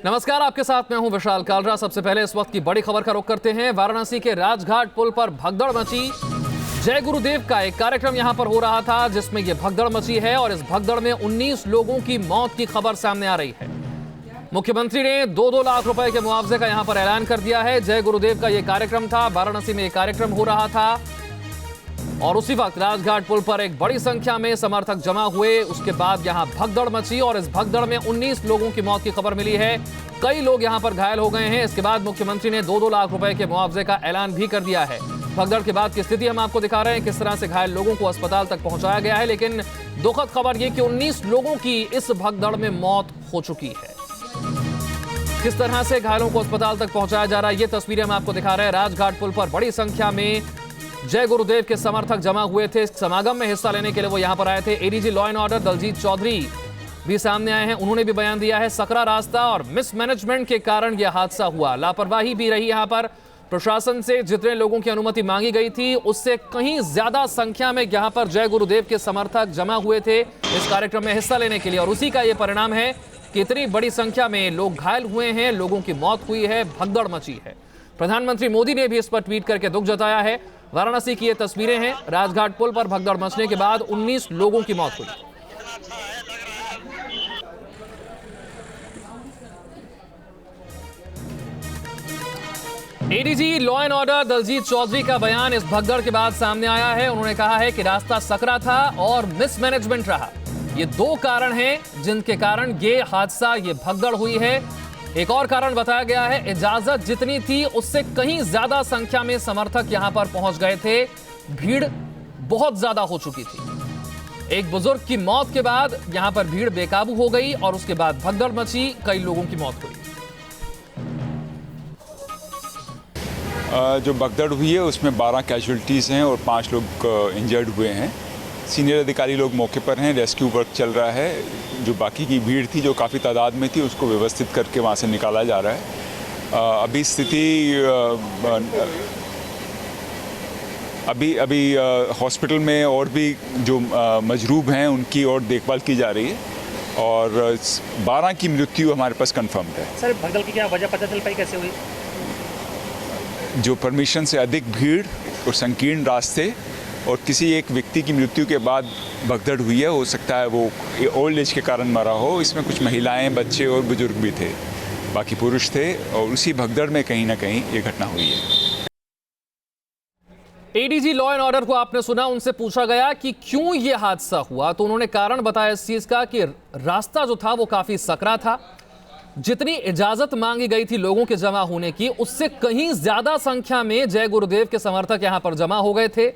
नमस्कार, आपके साथ मैं हूं विशाल कालरा। सबसे पहले इस वक्त की बड़ी खबर का रुख करते हैं। वाराणसी के राजघाट पुल पर भगदड़ मची। जय गुरुदेव का एक कार्यक्रम यहां पर हो रहा था जिसमें यह भगदड़ मची है और इस भगदड़ में 19 लोगों की मौत की खबर सामने आ रही है। मुख्यमंत्री ने 2-2 लाख रुपए के मुआवजे का यहां पर ऐलान कर दिया है। जय गुरुदेव का यह कार्यक्रम था, वाराणसी में यह कार्यक्रम हो रहा था और उसी वक्त राजघाट पुल पर एक बड़ी संख्या में समर्थक जमा हुए। उसके बाद यहां भगदड़ मची और इस भगदड़ में 19 लोगों की मौत की खबर मिली है। कई लोग यहां पर घायल हो गए हैं। इसके बाद मुख्यमंत्री ने 2-2 लाख रुपए के मुआवजे का ऐलान भी कर दिया है। भगदड़ के बाद की स्थिति हम आपको दिखा रहे हैं, किस तरह से घायल लोगों को अस्पताल तक पहुंचाया गया है। लेकिन दुखद खबर यह कि 19 लोगों की इस भगदड़ में मौत हो चुकी है। किस तरह से घायलों को अस्पताल तक पहुंचाया जा रहा है, ये तस्वीरें हम आपको दिखा रहे हैं। राजघाट पुल पर बड़ी संख्या में जय गुरुदेव के समर्थक जमा हुए थे। इस समागम में हिस्सा लेने के लिए वो यहां पर आए थे। ADG law and order Daljeet Chaudhary भी सामने आए हैं। उन्होंने भी बयान दिया है, सकरा रास्ता और मिसमैनेजमेंट के कारण यह हादसा हुआ। लापरवाही भी रही यहां पर। प्रशासन से जितने लोगों की अनुमति मांगी गई थी उससे कहीं ज्यादा संख्या में यहां पर जय गुरुदेव के समर्थक जमा हुए थे इस कार्यक्रम में हिस्सा लेने के लिए, और उसी का यह परिणाम है कि इतनी बड़ी संख्या में लोग घायल हुए हैं, लोगों की मौत हुई है, भगदड़ मची है। प्रधानमंत्री मोदी ने भी इस पर ट्वीट करके दुख जताया है। वाराणसी की ये तस्वीरें हैं। राजघाट पुल पर भगदड़ मचने के बाद 19 लोगों की मौत हुई। ADG law and order Daljeet Chaudhary का बयान इस भगदड़ के बाद सामने आया है। उन्होंने कहा है कि रास्ता सकरा था और मिसमैनेजमेंट रहा। ये 2 कारण हैं जिनके कारण ये हादसा, ये भगदड़ हुई है। एक और कारण बताया गया है, इजाजत जितनी थी उससे कहीं ज्यादा संख्या में समर्थक यहां पर पहुंच गए थे। भीड़ बहुत ज्यादा हो चुकी थी। एक बुजुर्ग की मौत के बाद यहां पर भीड़ बेकाबू हो गई और उसके बाद भगदड़ मची, कई लोगों की मौत हुई। जो भगदड़ हुई है उसमें 12 कैजुअल्टीज हैं और 5 लोग इंजर्ड हुए हैं। सीनियर अधिकारी लोग मौके पर हैं, रेस्क्यू वर्क चल रहा है। जो बाकी की भीड़ थी जो काफ़ी तादाद में थी उसको व्यवस्थित करके वहाँ से निकाला जा रहा है। अभी स्थिति अभी हॉस्पिटल में और भी जो मजरूब हैं उनकी और देखभाल की जा रही है और 12 की मृत्यु हमारे पास कंफर्म्ड है। सर, भगदड़ की क्या वजह पता चल पाई, कैसे हुई? जो परमिशन से अधिक भीड़ और संकीर्ण रास्ते और किसी एक व्यक्ति की मृत्यु के बाद भगदड़ हुई है। हो सकता है वो ओल्ड एज के कारण मरा हो। इसमें कुछ महिलाएं, बच्चे और बुजुर्ग भी थे, बाकी पुरुष थे और उसी भगदड़ में कहीं ना कहीं ये घटना हुई है। एडीजी लॉ एंड ऑर्डर को आपने सुना, उनसे पूछा गया कि क्यों ये हादसा हुआ तो उन्होंने कारण बताया इस चीज का कि रास्ता जो था वो काफी सकरा था। जितनी इजाजत मांगी गई थी लोगों के जमा होने की उससे कहीं ज्यादा संख्या में जय गुरुदेव के समर्थक यहां पर जमा हो गए थे।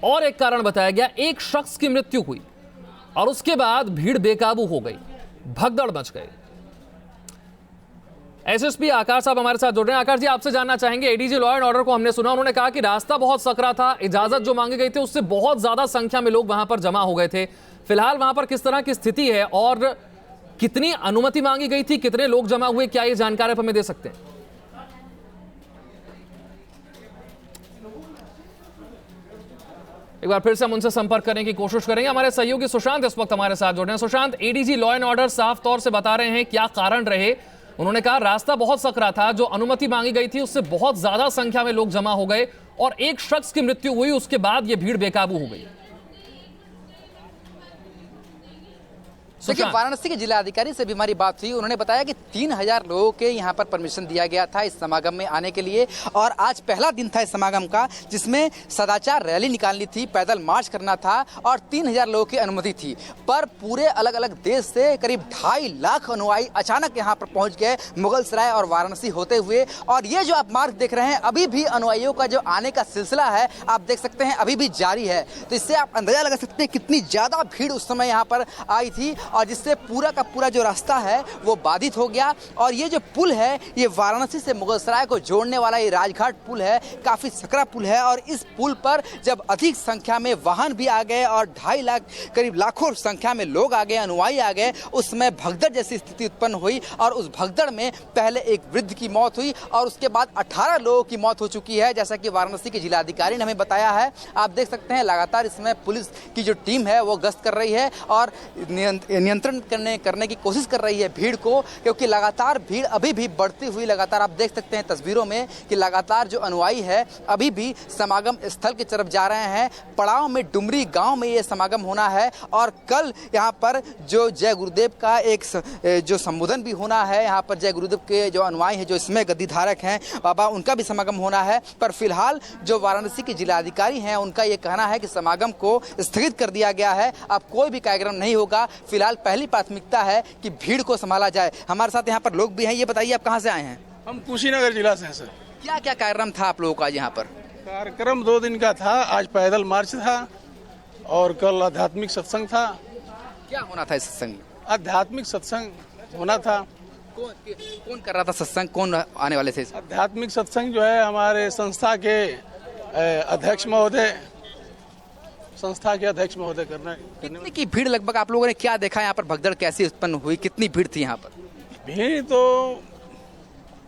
और एक कारण बताया गया, एक शख्स की मृत्यु हुई और उसके बाद भीड़ बेकाबू हो गई, भगदड़ मच गई। एसएसपी आकाश साहब हमारे साथ जुड़ रहे हैं। आकाश जी, आपसे जानना चाहेंगे, एडीजी लॉ एंड ऑर्डर को हमने सुना, उन्होंने कहा कि रास्ता बहुत सकरा था, इजाजत जो मांगी गई थी उससे बहुत ज्यादा संख्या में लोग वहां पर जमा हो गए थे। फिलहाल वहां पर किस तरह की स्थिति है और कितनी अनुमति मांगी गई थी, कितने लोग जमा हुए, क्या ये जानकारी आप हमें दे सकते हैं? एक बार फिर से हम उनसे संपर्क करने की कोशिश करेंगे। हमारे सहयोगी सुशांत इस वक्त हमारे साथ जुड़ रहे हैं। Sushant, ADG law and order साफ तौर से बता रहे हैं क्या कारण रहे। उन्होंने कहा रास्ता बहुत सकरा था, जो अनुमति मांगी गई थी उससे बहुत ज्यादा संख्या में लोग जमा हो गए और एक शख्स की मृत्यु हुई, उसके बाद यह भीड़ बेकाबू हो गई। देखिए, वाराणसी के जिलाधिकारी से भी हमारी बात हुई। उन्होंने बताया कि 3000 लोगों के यहाँ पर परमिशन दिया गया था इस समागम में आने के लिए और आज पहला दिन था इस समागम का जिसमें सदाचार रैली निकालनी थी, पैदल मार्च करना था और 3000 लोगों की अनुमति थी। पर पूरे अलग अलग देश से करीब 2.5 लाख अनुयायी अचानक यहाँ पर पहुँच गए, मुगलसराय और वाराणसी होते हुए। और ये जो आप मार्ग देख रहे हैं, अभी भी अनुयायियों का जो आने का सिलसिला है आप देख सकते हैं अभी भी जारी है। तो इससे आप अंदाजा लगा सकते हैं कितनी ज़्यादा भीड़ उस समय यहाँ पर आई थी और जिससे पूरा का पूरा जो रास्ता है वो बाधित हो गया। और ये जो पुल है ये वाराणसी से मुगलसराय को जोड़ने वाला ये राजघाट पुल है, काफ़ी सकरा पुल है और इस पुल पर जब अधिक संख्या में वाहन भी आ गए और 2.5 लाख करीब लाखों संख्या में लोग आ गए, अनुयायी आ गए, उस समय भगदड़ जैसी स्थिति उत्पन्न हुई और उस भगदड़ में पहले एक वृद्ध की मौत हुई और उसके बाद 18 लोगों की मौत हो चुकी है, जैसा कि वाराणसी के जिलाधिकारी ने हमें बताया है। आप देख सकते हैं लगातार इसमें पुलिस की जो टीम है वो गश्त कर रही है और नियंत्रण करने की कोशिश कर रही है भीड़ को, क्योंकि लगातार भीड़ अभी भी बढ़ती हुई लगातार आप देख सकते हैं तस्वीरों में कि लगातार जो अनुयायी है अभी भी समागम स्थल की तरफ जा रहे हैं। पड़ाव में डुमरी गांव में ये समागम होना है और कल यहाँ पर जो जय गुरुदेव का एक जो संबोधन भी होना है। यहाँ पर जय गुरुदेव के जो अनुयायी हैं, जो इसमें गद्दी धारक हैं बाबा, उनका भी समागम होना है। पर फिलहाल जो वाराणसी के जिलाधिकारी हैं उनका ये कहना है कि समागम को स्थगित कर दिया गया है, अब कोई भी कार्यक्रम नहीं होगा। फिलहाल पहली प्राथमिकता है कि भीड़ को संभाला जाए। हमारे साथ यहाँ पर लोग भी हैं। ये बताइए आप कहाँ से आए हैं? हम कुशीनगर जिला से हैं सर। क्या क्या कार्यक्रम था आप लोगों का यहाँ पर? कार्यक्रम 2 दिन का था। आज पैदल मार्च था और कल आध्यात्मिक सत्संग था। क्या होना था इस सत्संग में? आध्यात्मिक सत्संग होना था। कौन कर रहा था सत्संग? कौन आने वाले थे? आध्यात्मिक सत्संग जो है हमारे संस्था के अध्यक्ष महोदय करना। कितनी की भीड़ लगभग आप लोगों ने क्या देखा यहाँ पर? भगदड़ कैसी उत्पन्न हुई? कितनी भीड़ थी यहाँ पर? भीड़ तो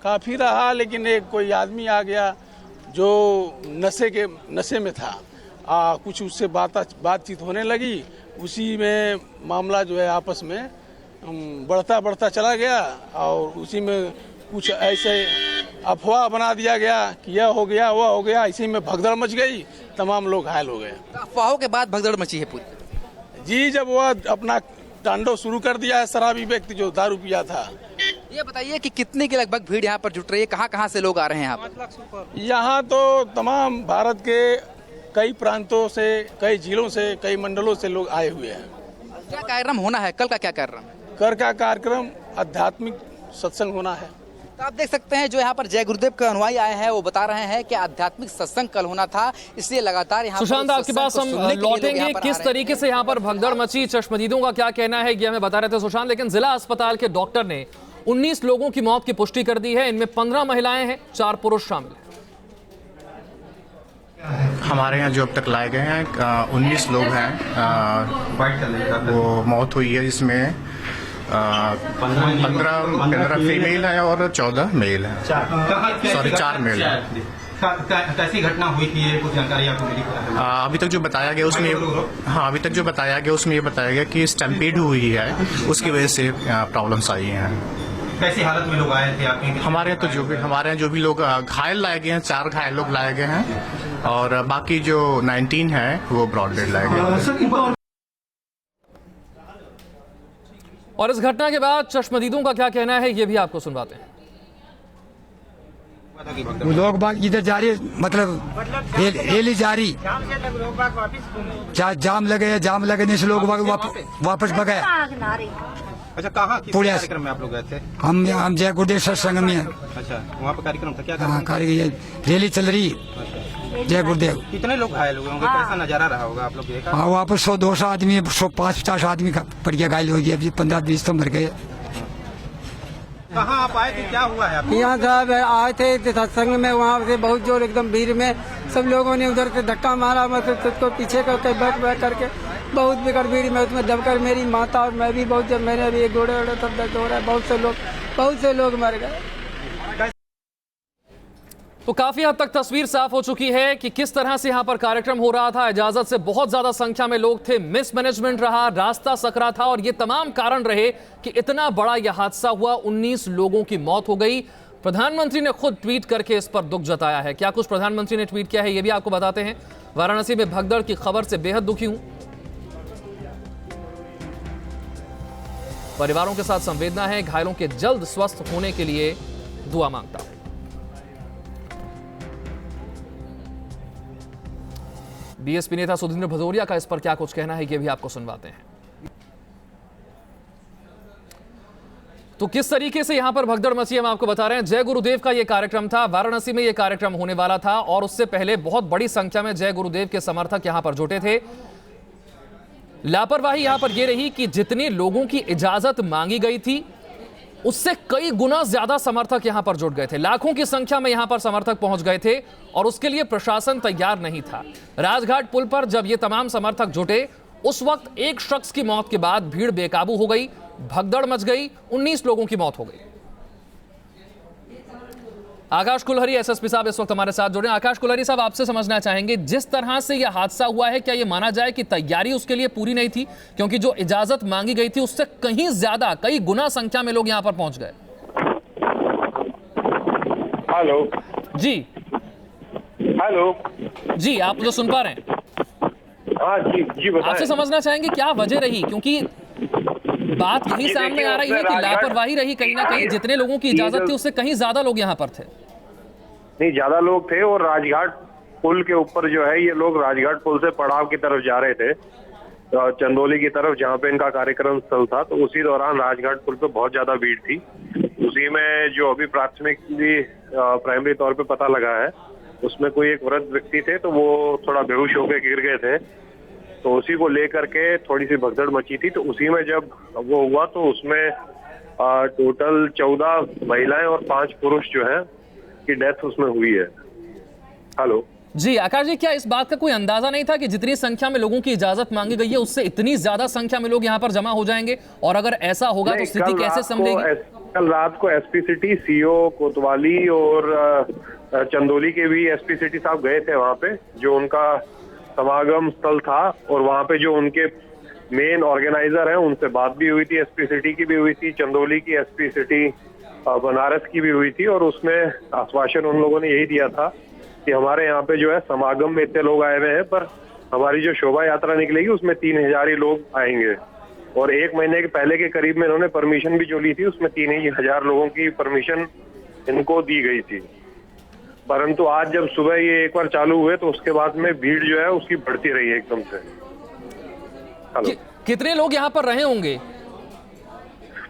काफी रहा, लेकिन एक कोई आदमी आ गया जो नशे में था। कुछ उससे बातचीत होने लगी, उसी में मामला जो है आपस में बढ़ता चला गया और उसी में कुछ ऐसे अफवाह बना दिया गया कि यह हो गया वह हो गया। इसी में भगदड़ मच गई, तमाम लोग घायल हो गए। अफवाहों के बाद भगदड़ मची है पूरी? जी, जब वह अपना तांडव शुरू कर दिया है शराबी व्यक्ति जो दारू पिया था। ये बताइए कि कितने के लगभग भीड़ यहाँ पर जुट रही है? कहाँ से लोग आ रहे हैं यहाँ पर? यहाँ तो तमाम भारत के कई प्रांतों से, कई जिलों से, कई मंडलों से लोग आए हुए हैं। क्या कार्यक्रम होना है? कल का क्या कार्यक्रम? कल का कार्यक्रम आध्यात्मिक सत्संग होना है। तो आप देख सकते हैं जो यहाँ पर जय गुरुदेव के अनुयायी आए हैं वो बता रहे हैं कि आध्यात्मिक सत्संग कल होना था, इसलिए लगातार यहाँ सुशांत, आपके पास हम लौटेंगे। किस तरीके से यहाँ पर भगदड़ मची, चश्मदीदों का क्या कहना है, ये हमें बता रहे थे सुशांत। लेकिन जिला अस्पताल के डॉक्टर ने 19 लोगों की मौत की पुष्टि कर दी है। इनमें 15 महिलाएं हैं, 4 पुरुष शामिल हैं। हमारे यहाँ जो अब तक लाए गए हैं 19 लोग हैं। वो मौत हुई है, जिसमें 15 फीमेल है और 14 मेल है। 4 मेल है। कैसी घटना हुई थी, ये कुछ जानकारी आपको मिली? अभी तक जो बताया गया उसमें ये बताया गया कि स्टैम्पीड हुई है, उसकी वजह से प्रॉब्लम्स आई हैं। कैसी हालत में लोग आए थे आपके? हमारे यहाँ जो भी लोग घायल लाए गए हैं, 4 घायल लोग लाए गए हैं और बाकी जो 19 है वो ब्रॉड डेड लाए गए। और इस घटना के बाद चश्मदीदों का क्या कहना है, ये भी आपको सुनवाते हैं। वो लोग बाग इधर जा रही, मतलब रेली जा रही, जाम लगने से लोग वापस भगाए। अच्छा, कहाँ किस कार्यक्रम में आप लोग गए थे? हम जय गुरुदेव सत्संग में। अच्छा, वहाँ पर कार्यक्रम था? क्या रैली चल रही जय गुरुदेव। कितने लोग घायल हुए होंगे? कैसा नजारा रहा होगा आप लोग देखा? हाँ, वहाँ पर 100-200 आदमी, 150 आदमी का पड़ गया, घायल हो गया। 15-20 तो मर गए। कहाँ आप आए थे, क्या हुआ है आपको? यहाँ साहब आए थे सत्संग में, वहाँ से बहुत जोर एकदम भीड़ में सब लोगों ने उधर से धक्का मारा, मतलब उसको पीछे करके बैठ करके बहुत बिगड़ भीड़ में उसमें दबकर मेरी माता और मैं भी बहुत, जब मैंने अभी गोड़े सब दर्द हो रहा है। बहुत से लोग मर गए। तो काफी हद तक तस्वीर साफ हो चुकी है कि किस तरह से यहां पर कार्यक्रम हो रहा था। इजाजत से बहुत ज्यादा संख्या में लोग थे, मिसमैनेजमेंट रहा, रास्ता सकरा था और ये तमाम कारण रहे कि इतना बड़ा यह हादसा हुआ। 19 लोगों की मौत हो गई। प्रधानमंत्री ने खुद ट्वीट करके इस पर दुख जताया है। क्या कुछ प्रधानमंत्री ने ट्वीट किया है, ये भी आपको बताते हैं। वाराणसी में भगदड़ की खबर से बेहद दुखी हूं, परिवारों के साथ संवेदना है, घायलों के जल्द स्वस्थ होने के लिए दुआ मांगता हूं। बीएसपी नेता सुधींद्र भदौरिया का इस पर क्या कुछ कहना है, ये भी आपको सुनवाते हैं। तो किस तरीके से यहां पर भगदड़ मची हम आपको बता रहे हैं। जय गुरुदेव का यह कार्यक्रम था, वाराणसी में यह कार्यक्रम होने वाला था और उससे पहले बहुत बड़ी संख्या में जय गुरुदेव के समर्थक यहां पर जुटे थे। लापरवाही यहां पर यह रही कि जितने लोगों की इजाजत मांगी गई थी उससे कई गुना ज्यादा समर्थक यहां पर जुट गए थे। लाखों की संख्या में यहां पर समर्थक पहुंच गए थे और उसके लिए प्रशासन तैयार नहीं था। राजघाट पुल पर जब ये तमाम समर्थक जुटे उस वक्त एक शख्स की मौत के बाद भीड़ बेकाबू हो गई, भगदड़ मच गई, 19 लोगों की मौत हो गई। आकाश कुलहरी एसएसपी साहब इस वक्त हमारे साथ जुड़े हैं। आकाश कुलहरी साहब, आपसे समझना चाहेंगे, जिस तरह से यह हादसा हुआ है, क्या यह माना जाए कि तैयारी उसके लिए पूरी नहीं थी? क्योंकि जो इजाजत मांगी गई थी उससे कहीं ज्यादा, कई गुना संख्या में लोग यहां पर पहुंच गए। हेलो जी हेलो जी, आप मुझे सुन पा रहे हैं? हाँ जी जी बताएं। आपसे समझना चाहेंगे क्या वजह रही, क्योंकि बात यही सामने आ रही है कि लापरवाही रही कहीं ना कहीं। जितने लोगों की इजाजत थी उससे कहीं ज्यादा लोग यहाँ पर थे। नहीं, ज्यादा लोग थे और राजघाट पुल के ऊपर जो है ये लोग राजघाट पुल से पड़ाव की तरफ जा रहे थे, चंदौली की तरफ, जहाँ पे इनका कार्यक्रम स्थल था। तो उसी दौरान राजघाट पुल पे बहुत ज्यादा भीड़ थी। उसी में जो अभी प्राइमरी तौर पे पता लगा है, उसमें कोई एक वृद्ध व्यक्ति थे, तो वो थोड़ा बेहोश होकर गिर गए थे। तो उसी को लेकर के थोड़ी सी भगदड़ मची थी। तो उसी में जब वो हुआ तो उसमें टोटल 14 महिलाएं और 5 पुरुष जो है की डेथ उसमें हुई है। हेलो जी आकाश जी, क्या इस बात का कोई अंदाजा नहीं था कि जितनी संख्या में लोगों की इजाजत मांगी गई है उससे इतनी ज्यादा संख्या में लोग यहाँ पर जमा हो जाएंगे? और अगर ऐसा होगा तो स्थिति कैसे संभलेगी? कल रात को एसपी सिटी, सीओ कोतवाली और चंदौली के भी एसपी सिटी साहब गए थे वहाँ पे, जो उनका समागम स्थल था। और वहाँ पे जो उनके मेन ऑर्गेनाइजर हैं उनसे बात भी हुई थी। एसपी सिटी की भी हुई थी, चंदौली की एसपी सिटी बनारस की भी हुई थी। और उसमें आश्वासन उन लोगों ने यही दिया था कि हमारे यहाँ पे जो है समागम में इतने लोग आए हुए हैं, पर हमारी जो शोभा यात्रा निकलेगी उसमें 3000 ही लोग आएंगे। और 1 महीने के पहले के करीब में इन्होंने परमिशन भी जो ली थी उसमें 3000 लोगों की परमिशन इनको दी गई थी। परंतु आज जब सुबह ये एक बार चालू हुए तो उसके बाद में भीड़ जो है उसकी बढ़ती रही है एकदम से। हेलो, कितने लोग यहाँ पर रहे होंगे?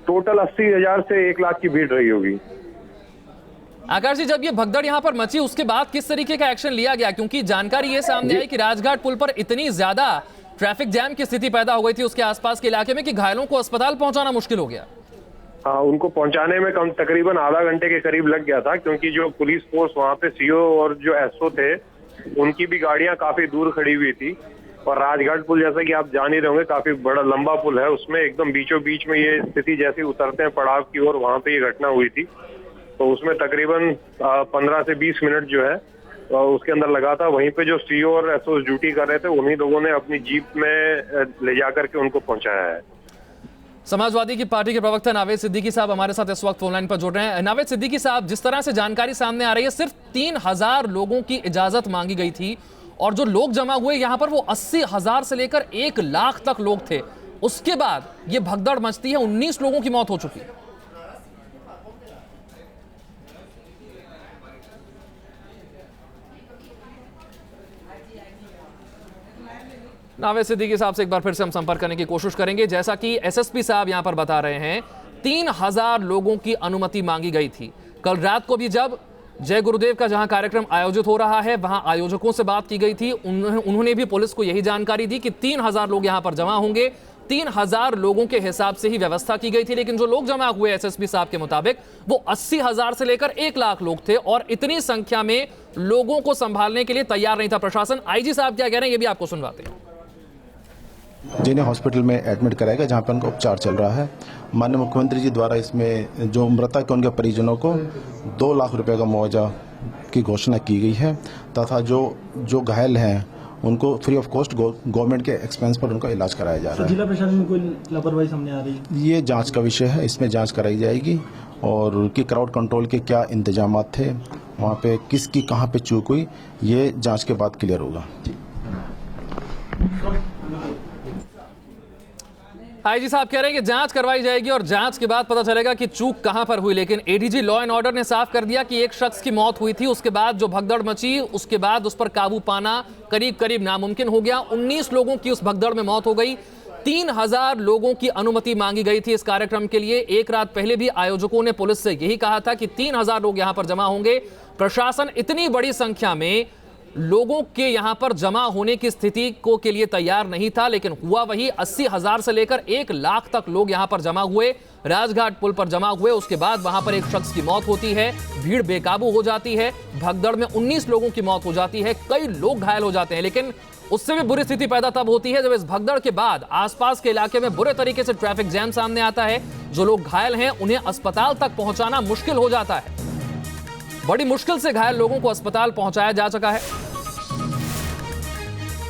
टोटल 80,000 से 1 लाख की भीड़ रही होगी। आकाश जी, जब ये भगदड़ यहाँ पर मची उसके बाद किस तरीके का एक्शन लिया गया? क्योंकि जानकारी ये सामने आई कि राजघाट पुल पर इतनी ज्यादा ट्रैफिक जैम की स्थिति पैदा हो गई थी उसके आसपास के इलाके में कि घायलों को अस्पताल पहुंचाना मुश्किल हो गया। हाँ, उनको पहुंचाने में तकरीबन आधा घंटे के करीब लग गया था, क्योंकि जो पुलिस फोर्स वहाँ पे सीओ और जो एसओ थे उनकी भी गाड़ियां काफी दूर खड़ी हुई थी। और राजघाट पुल, जैसा कि आप जान ही रहे होंगे, काफी बड़ा लंबा पुल है, उसमें एकदम बीचों बीच में ये स्थिति जैसे उतरते हैं पड़ाव की ओर, वहाँ पे ये घटना हुई थी। तो उसमें तकरीबन 15 से 20 मिनट जो है उसके अंदर लगा था। वहीं पे जो सीओ और एसओ ड्यूटी कर रहे थे उन्हीं लोगों ने अपनी जीप में ले जाकर के उनको पहुंचाया है। समाजवादी की पार्टी के प्रवक्ता नावेद सिद्दीकी साहब हमारे साथ इस वक्त फोनलाइन पर जुड़ रहे हैं। नावेद सिद्दीकी साहब, जिस तरह से जानकारी सामने आ रही है, सिर्फ 3000 लोगों की इजाजत मांगी गई थी और जो लोग जमा हुए यहाँ पर वो 80,000 से लेकर 1 लाख तक लोग थे। उसके बाद ये भगदड़ मचती है, 19 लोगों की मौत हो चुकी है। नावेद सिद्दीकी साहब से एक बार फिर से हम संपर्क करने की कोशिश करेंगे। जैसा कि एसएसपी साहब यहां पर बता रहे हैं, 3000 लोगों की अनुमति मांगी गई थी। कल रात को भी जब जय गुरुदेव का जहां कार्यक्रम आयोजित हो रहा है वहां आयोजकों से बात की गई थी। उन्होंने भी पुलिस को यही जानकारी दी कि 3000 लोग यहां पर जमा होंगे। 3000 लोगों के हिसाब से ही व्यवस्था की गई थी, लेकिन जो लोग जमा हुए एसएसपी साहब के मुताबिक वो 80,000 से लेकर 1 लाख लोग थे और इतनी संख्या में लोगों को संभालने के लिए तैयार नहीं था प्रशासन। आईजी साहब क्या कह रहे हैं ये भी आपको सुनवाते हैं। जिन्हें हॉस्पिटल में एडमिट कराया गया, जहां पर उनका उपचार चल रहा है। माननीय मुख्यमंत्री जी द्वारा इसमें जो मृतक उनके परिजनों को 2 लाख रुपए का मुआवजा की घोषणा की गई है तथा जो घायल हैं उनको फ्री ऑफ कॉस्ट गवर्नमेंट के एक्सपेंस पर उनका इलाज कराया जा रहा है। जिला प्रशासन में कोई लापरवाही सामने आ रही है? ये जांच का विषय है, इसमें जांच कराई जाएगी और उनकी क्राउड कंट्रोल के क्या इंतजाम थे, वहाँ पे किसकी कहाँ पे चूक हुई, ये जांच के बाद क्लियर होगा। आईजी साहब कह रहे हैं कि जांच करवाई जाएगी और जांच के बाद पता चलेगा कि चूक कहां पर हुई। लेकिन एडीजी लॉ एंड ऑर्डर ने साफ कर दिया कि एक शख्स की मौत हुई थी, उसके बाद जो भगदड़ मची उसके बाद उस पर काबू पाना करीब करीब नामुमकिन हो गया। 19 लोगों की उस भगदड़ में मौत हो गई। 3000 लोगों की अनुमति मांगी गई थी इस कार्यक्रम के लिए। एक रात पहले भी आयोजकों ने पुलिस से यही कहा था कि 3000 लोग यहां पर जमा होंगे। प्रशासन इतनी बड़ी संख्या में लोगों के यहां पर जमा होने की स्थिति को के लिए तैयार नहीं था, लेकिन हुआ वही। 80,000 से लेकर 1 लाख तक लोग यहां पर जमा हुए, राजघाट पुल पर जमा हुए। उसके बाद वहां पर एक शख्स की मौत होती है, भीड़ बेकाबू हो जाती है, भगदड़ में 19 लोगों की मौत हो जाती है, कई लोग घायल हो जाते हैं। लेकिन उससे भी बुरी स्थिति पैदा तब होती है जब इस भगदड़ के बाद आसपास के इलाके में बुरे तरीके से ट्रैफिक जैम सामने आता है। जो लोग घायल हैं उन्हें अस्पताल तक पहुंचाना मुश्किल हो जाता है। बड़ी मुश्किल से घायल लोगों को अस्पताल पहुंचाया जा सका है।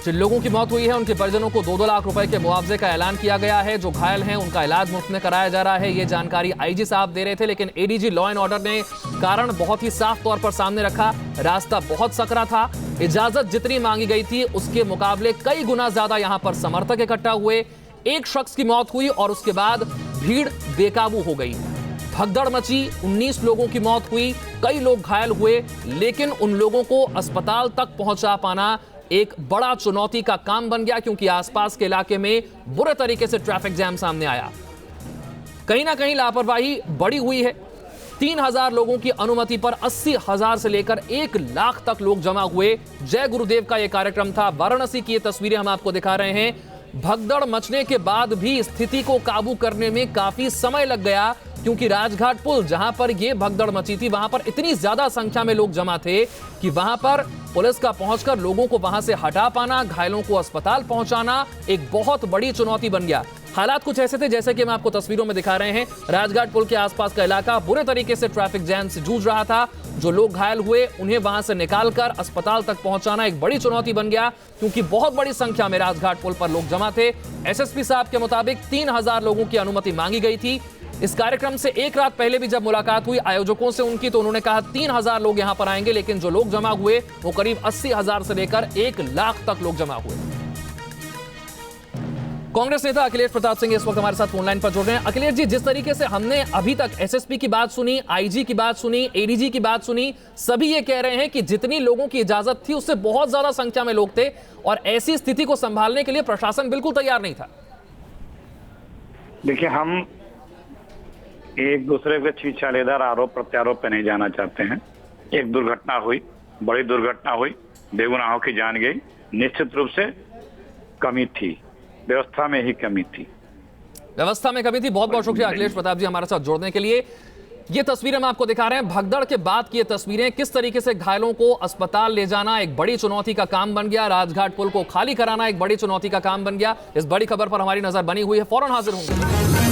जिन लोगों की मौत हुई है उनके परिजनों को 2-2 लाख रुपए के मुआवजे का ऐलान किया गया है। जो घायल हैं उनका इलाज मुफ्त में कराया जा रहा है। ये जानकारी आईजी साहब दे रहे थे, लेकिन एडीजी लॉ एंड ऑर्डर ने कारण बहुत ही साफ तौर पर सामने रखा। रास्ता बहुत सकरा था। इजाजत जितनी मांगी गई थी उसके मुकाबले कई गुना ज्यादा यहां पर समर्थक इकट्ठा हुए। एक शख्स की मौत हुई और उसके बाद भीड़ बेकाबू हो गई। भगदड़ मची, 19 लोगों की मौत हुई, कई लोग घायल हुए, लेकिन उन लोगों को अस्पताल तक पहुंचा पाना एक बड़ा चुनौती का काम बन गया, क्योंकि आसपास के इलाके में बुरे तरीके से ट्रैफिक जैम सामने आया। कहीं ना कहीं लापरवाही बड़ी हुई है। 3000 लोगों की अनुमति पर 80,000 से लेकर 1 लाख तक लोग जमा हुए। जय गुरुदेव का यह कार्यक्रम था। वाराणसी की ये तस्वीरें हम आपको दिखा रहे हैं। भगदड़ मचने के बाद भी स्थिति को काबू करने में काफी समय लग गया, क्योंकि राजघाट पुल जहां पर यह भगदड़ मची थी वहां पर इतनी ज्यादा संख्या में लोग जमा थे कि वहां पर पुलिस का पहुंचकर लोगों को वहां से हटा पाना, घायलों को अस्पताल पहुंचाना एक बहुत बड़ी चुनौती बन गया। हालात कुछ ऐसे थे जैसे कि हम आपको तस्वीरों में दिखा रहे हैं। राजघाट पुल के आसपास का इलाका बुरे तरीके से ट्रैफिक जैम से जूझ रहा था। जो लोग घायल हुए उन्हें वहां से निकालकर अस्पताल तक पहुंचाना एक बड़ी चुनौती बन गया, क्योंकि बहुत बड़ी संख्या में राजघाट पुल पर लोग जमा थे। एसएसपी साहब के मुताबिक 3000 लोगों की अनुमति मांगी गई थी। इस कार्यक्रम से एक रात पहले भी जब मुलाकात हुई आयोजकों से उनकी, तो उन्होंने कहा 3000 लोग यहां पर आएंगे, लेकिन जो लोग जमा हुए वो करीब 80,000 से लेकर 1 लाख तक लोग जमा हुए। कांग्रेस नेता अखिलेश प्रताप सिंह इस वक्त हमारे साथ फोन लाइन पर जुड़ रहे हैं। अखिलेश जी, जिस तरीके से हमने अभी तक एसएसपी की बात सुनी, आईजी की बात सुनी, एडीजी की बात सुनी, सभी ये कह रहे हैं कि जितनी लोगों की इजाजत थी उससे बहुत ज्यादा संख्या में लोग थे और ऐसी स्थिति को संभालने के लिए प्रशासन बिल्कुल तैयार नहीं था। देखिए, हम एक दूसरे पे छीछालेदार आरोप प्रत्यारोप पे नहीं जाना चाहते हैं। एक दुर्घटना हुई, बड़ी दुर्घटना हुई, बेगुनाहों की जान गई। निश्चित रूप से कमी थी, व्यवस्था में ही कमी थी। व्यवस्था में कमी थी। बहुत बहुत शुक्रिया अखिलेश प्रताप जी हमारे साथ जोड़ने के लिए। ये तस्वीरें हम आपको दिखा रहे हैं भगदड़ के बाद की ये तस्वीरें। किस तरीके से घायलों को अस्पताल ले जाना एक बड़ी चुनौती का काम बन गया। राजघाट पुल को खाली कराना एक बड़ी चुनौती का काम बन गया। इस बड़ी खबर पर हमारी नजर बनी हुई है, फौरन हाजिर होंगे।